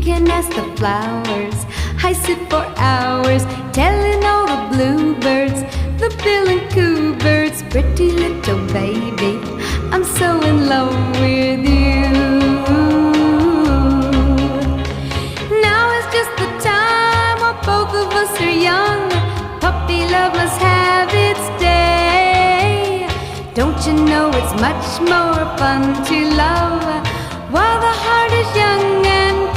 can ask the flowers. I sit for hours telling all the bluebirds, the bill and coo birds, pretty little baby, I'm so in love with you. Now is just the time while both of us are young. Puppy love must have its day. Don't you know it's much more fun to love while the heart is young and